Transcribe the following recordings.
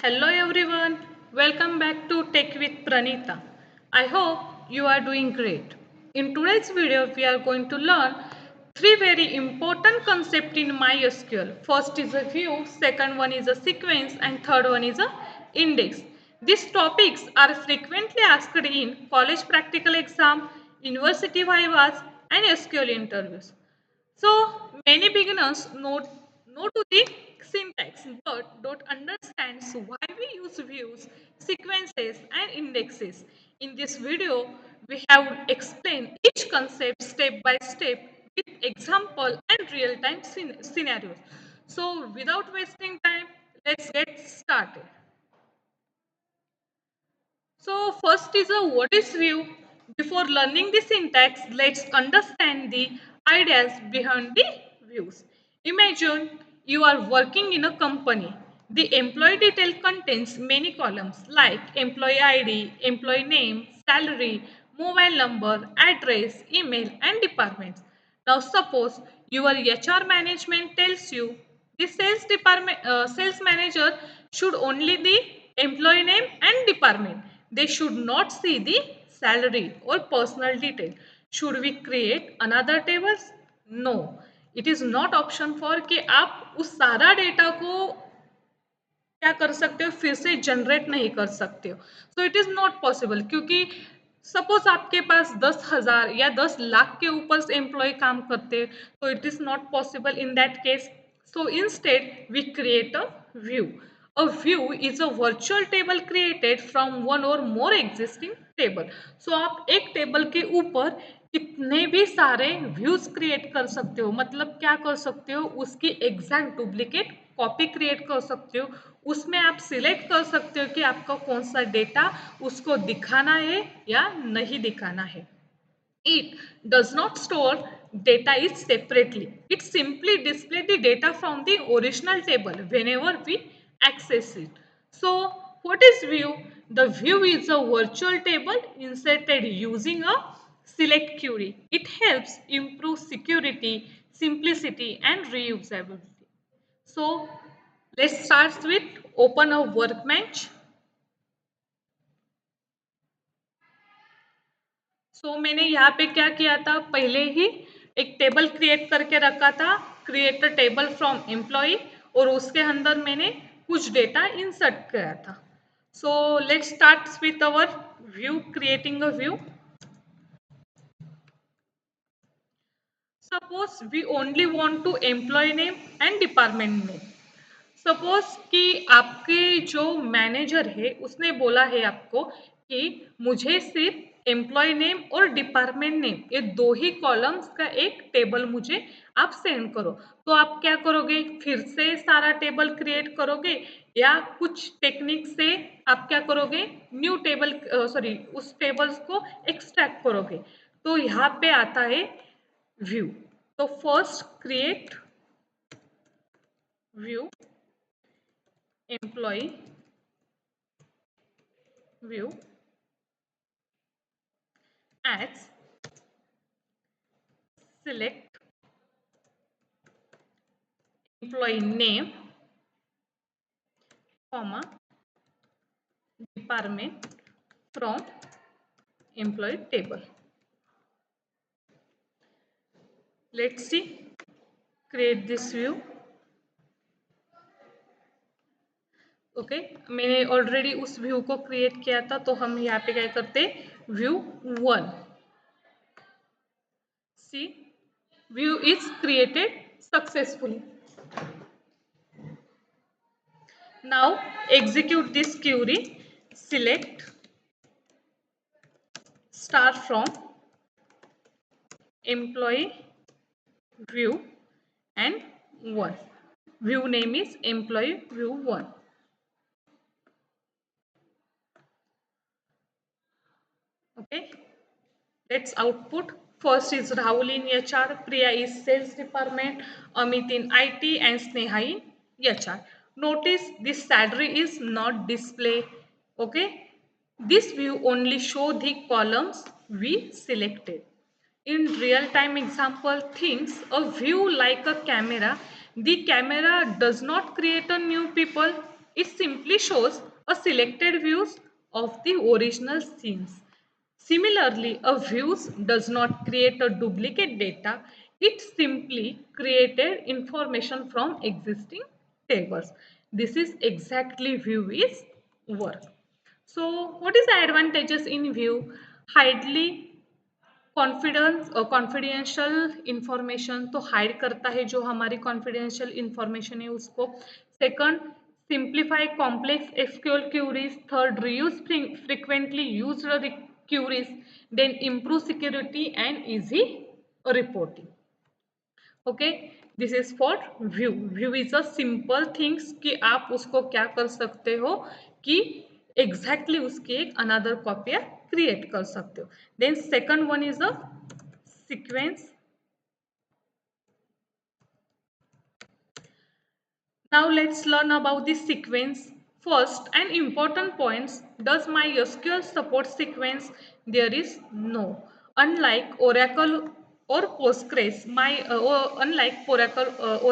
Hello everyone, welcome back to Tech with Pranita. I hope you are doing great. In today's video, we are going to learn three very important concepts in MySQL. First is a view, second one is a sequence, and third one is a index. These topics are frequently asked in college practical exam, university vivas, and SQL interviews. So many beginners know to the syntax but don't understand why we use views, sequences and indexes. In this video, we have explained each concept step by step with example and real-time scenarios. So without wasting time, let's get started. So first is a what is view. Before learning the syntax, let's understand the ideas behind the views. Imagine you are working in a company. The employee detail contains many columns like employee ID, employee name, salary, mobile number, address, email and departments. Now suppose your HR management tells you the sales manager should only the employee name and department. They should not see the salary or personal detail. Should we create another tables? No. It is not option for कि आप उस सारा data को क्या कर सकते हो फिर से जनरेट नहीं कर सकते हो so it is not possible क्योंकि सपोज आपके पास 10,000 या 10 लाख के ऊपर से एम्प्लॉय काम करते हैं तो it is not possible in that case so instead we create a view A view is a virtual table created from one or more existing table. So आप एक टेबल के ऊपर कितने भी सारे व्यूज क्रिएट कर सकते हो मतलब क्या कर सकते हो उसकी एग्जैक्ट डुप्लीकेट कॉपी क्रिएट कर सकते हो उसमें आप सिलेक्ट कर सकते हो कि आपका कौन सा डेटा उसको दिखाना है या नहीं दिखाना है It does not store data is separately. It simply displays the data from the original table whenever we access it. So, what is view? The view is a virtual table inserted using a select query. It helps improve security, simplicity, and reusability. So, let's start with open a workbench. मैंने यहाँ पे क्या किया था पहले ही एक table create करके रखा था create a table from employ और उसके अंदर मैंने कुछ डेटा इंसर्ट किया था so let's start with our view creating a view suppose we only want to employ name and department name suppose कि आपके जो मैनेजर है उसने बोला है आपको कि मुझे सिर्फ एम्प्लॉय नेम और डिपार्टमेंट नेम ये दो ही कॉलम्स का एक टेबल मुझे आप सेंड करो तो आप क्या करोगे फिर से सारा टेबल क्रिएट करोगे या कुछ टेक्निक से आप क्या करोगे न्यू टेबल सॉरी उस टेबल्स को एक्सट्रैक्ट करोगे तो यहाँ पे आता है व्यू तो first create view employee view as select employee name comma department from employee table. Let's see create this view. Okay मैंने ऑलरेडी उस व्यू को क्रिएट किया था तो हम यहाँ पे क्या करते view 1 C view is created successfully now execute this query select star from employee view and 1 view name is employee view 1 okay let's output first is Rahul in HR Priya is sales department Amit in IT and Sneha in HR notice this salary is not display okay this view only show the columns we selected in real time example things a view like a camera the camera does not create a new people It simply shows a selected views of the original scenes. Similarly, a views does not create a duplicate data. It simply created information from existing tables. This is exactly view is work. So what is the advantages in view? Highly confidential information तो hide करता है जो हमारी confidential information है उसको. Second, simplify complex SQL queries. Third, reuse frequently used queries. Then improve security and easy reporting. Okay, this is for view. View is a simple things कि आप उसको क्या कर सकते हो कि एग्जैक्टली उसकी एक अनदर कॉपी क्रिएट कर सकते हो. Then second one is a sequence. Now let's learn about the sequence. First, an important point, does MySQL support sequence? There is no. Unlike Oracle or Postgres,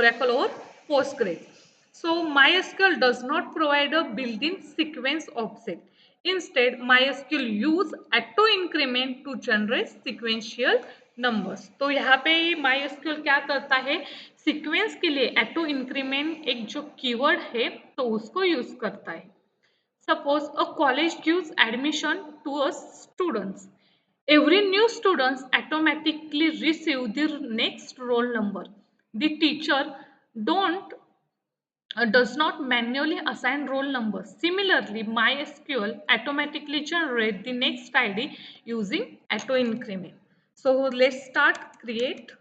Oracle or Postgres. So MySQL does not provide a built-in sequence object. Instead, MySQL use auto increment to generate sequential numbers. तो यहाँ पे MySQL क्या करता है, sequence के लिए auto increment एक जो कीवर्ड है तो उसको यूज करता है. Suppose a college gives admission to a students. Every new students automatically receive their next roll number. The teacher don't does not manually assign roll numbers. Similarly, MySQL automatically generate the next ID using auto increment. So let's start create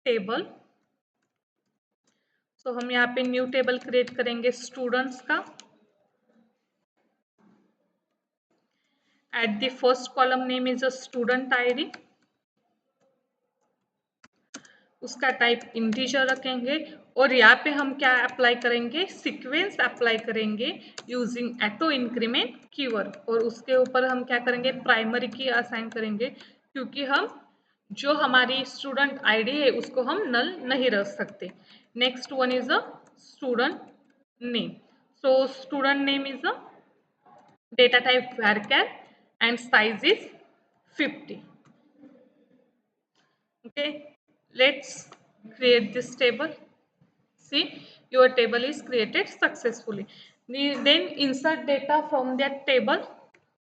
table. So हम यहाँ पे new table create करेंगे students का. At the first column name is a student ID. उसका type integer रखेंगे और यहाँ पे हम क्या अप्लाई करेंगे, सीक्वेंस अप्लाई करेंगे यूजिंग ऑटो इंक्रीमेंट कीवर्ड. और उसके ऊपर हम क्या करेंगे, प्राइमरी की असाइन करेंगे क्योंकि हम जो हमारी स्टूडेंट आईडी है उसको हम नल नहीं रख सकते. Next one is a student name. So student name is a data type varchar and size is 50. Okay, let's create this table. See, your table is created successfully. Then insert data from that table.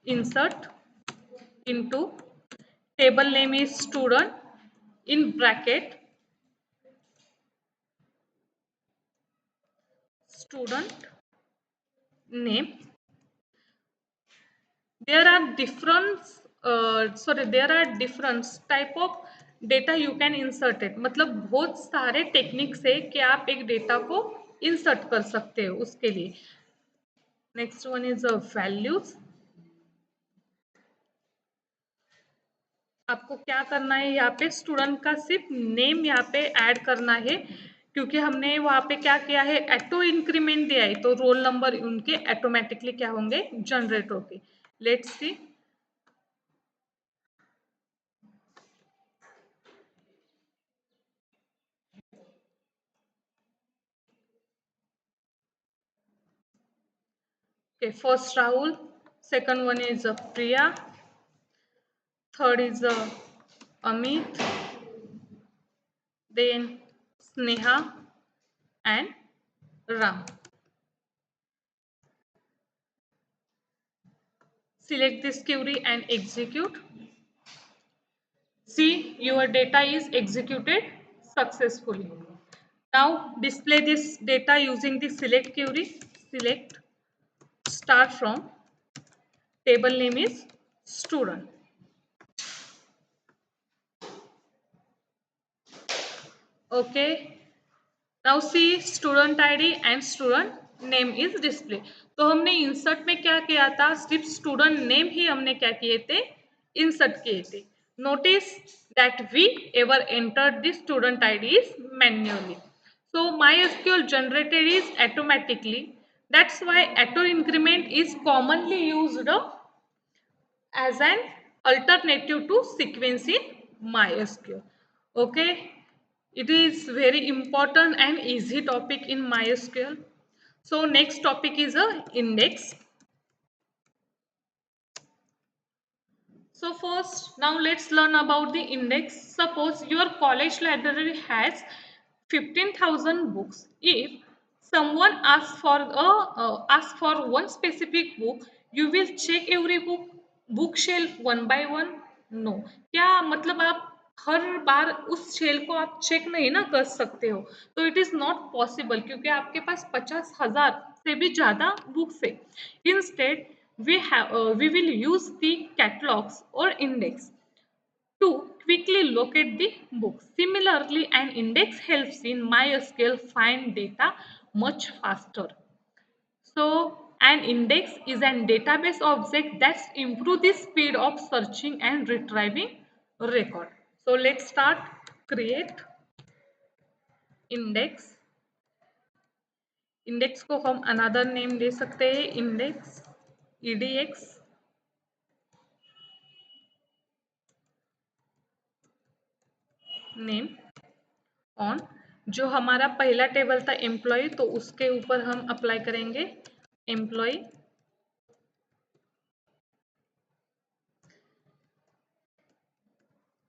Insert into table name is student in bracket student name. There are different type of data you can insert it. मतलब बहुत सारे techniques है कि आप एक data को insert कर सकते हो उसके लिए. Next one is values. आपको क्या करना है, यहाँ पे स्टूडेंट का सिर्फ नेम यहाँ पे ऐड करना है क्योंकि हमने वहाँ पे क्या किया है, ऑटो इंक्रीमेंट दिया है तो रोल नंबर उनके ऑटोमेटिकली क्या होंगे, जनरेट होंगे. Let's see. Okay, first Rahul, second one is Priya, third is Amit, then Sneha and Ram. Select this query and execute. See, your data is executed successfully. Now display this data using the select query. Select, start from, table name is student. Okay. Now see, student ID and student name is display. तो हमने insert में क्या किया था, सिर्फ student name ही हमने क्या किए थे, इंसर्ट किए थे. Notice that we ever enter the student ID is manually. So MySQL generated is automatically. That's why auto increment is commonly used as an alternative to sequence in MySQL. Okay. It is very important and easy topic in MySQL. So next topic is a index. So first, now let's learn about the index. Suppose your college library has 15,000 books. If someone asks for one specific book, you will check every bookshelf one by one. No, क्या मतलब आप हर बार उस shell को आप check नहीं ना कर सकते हो, तो इट इज नॉट पॉसिबल क्योंकि आपके पास 50,000 से भी ज्यादा बुक्स है. Instead, we will use the catalogs or index to quickly locate the book. Similarly, an index helps in MySQL find data much faster. So, an index is an database object that improves the speed of searching and retrieving record. So, let's start. Create index. Index को हम another name दे सकते हैं, index EDX. Name on. जो हमारा पहला table था employ, तो उसके ऊपर हम अप्लाई करेंगे employ.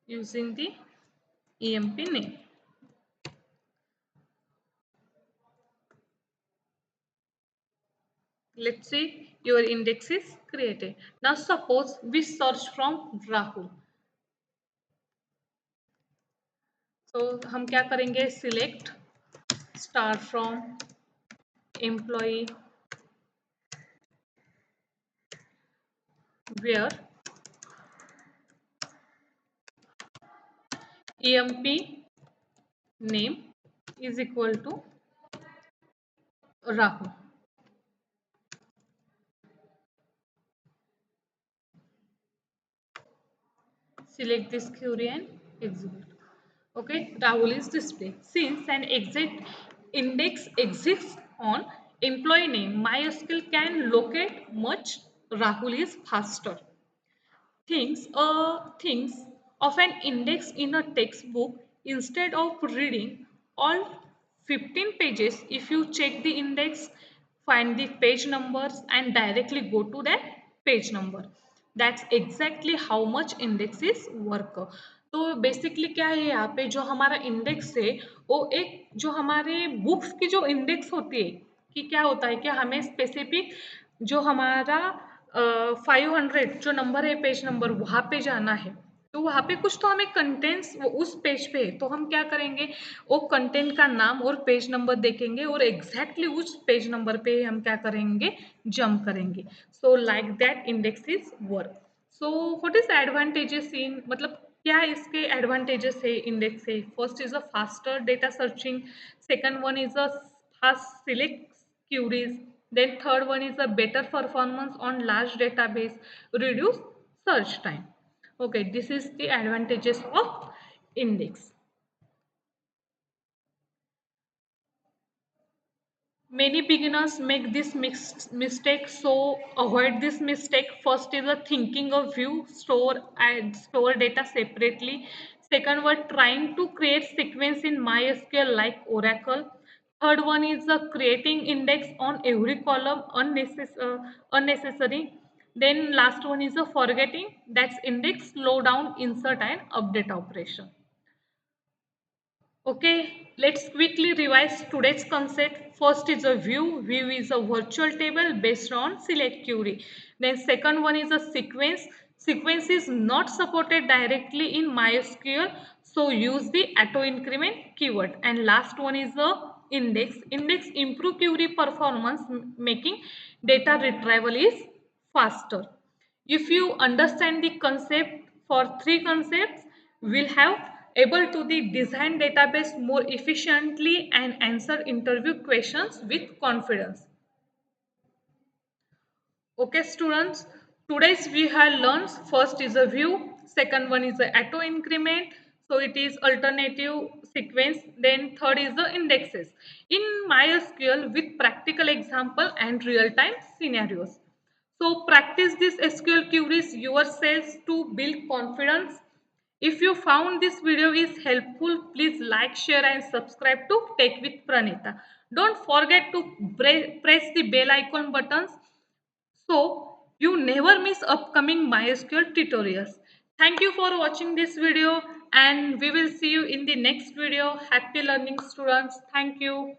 Using the EMP name. Let's see, your index is created. Now suppose we search from Rahul. So हम क्या करेंगे, select start from employee where EMP name is equal to Rahul. Select this query and execute. Okay, Rahul is displayed. Since an exact index exists on employee name, MySQL can locate much. Rahul is faster. Things of an index in a textbook, instead of reading all 15 pages, if you check the index, find the page numbers and directly go to that page number. That's exactly how much index is work. तो basically क्या है, यहाँ पे जो हमारा index है वो एक जो हमारे बुक्स की जो इंडेक्स होती है, कि क्या होता है कि हमें स्पेसिफिक जो हमारा 500 जो नंबर है पेज नंबर वहाँ पे जाना है, तो वहाँ पे कुछ तो हमें कंटेंट्स उस पेज पे है, तो हम क्या करेंगे, वो कंटेंट का नाम और पेज नंबर देखेंगे और एग्जैक्टली उस पेज नंबर पे हम क्या करेंगे, जंप करेंगे. So like that index is work. So what is advantages in, मतलब क्या इसके एडवांटेजेस है इंडेक्स से. First is a faster data searching, second one is a fast select queries, then third one is a better performance on large database, reduce search time. Okay, this is the advantages of index. Many beginners make this mistake, so avoid this mistake. First is the thinking of view, store and store data separately. Second one, trying to create sequence in MySQL like Oracle. Third one is the creating index on every column unnecessary. Then last one is the forgetting, that's index, slow down, insert and update operation. Okay, let's quickly revise today's concept. First is a view. View is a virtual table based on select query. Then second one is a sequence. Sequence is not supported directly in MySQL, so use the auto increment keyword. And last one is the index. Index improve query performance, making data retrieval is faster. If you understand the concept for three concepts, we'll have able to the design database more efficiently and answer interview questions with confidence. Okay students, today's we have learned first is a view, second one is the auto increment, so it is alternative sequence, then third is the indexes. In MySQL with practical example and real-time scenarios. So practice these SQL queries yourselves to build confidence If you found this video is helpful, please like, share and subscribe to Tech with Pranita. Don't forget to press the bell icon buttons so you never miss upcoming MySQL tutorials. Thank you for watching this video and we will see you in the next video. Happy learning students. Thank you.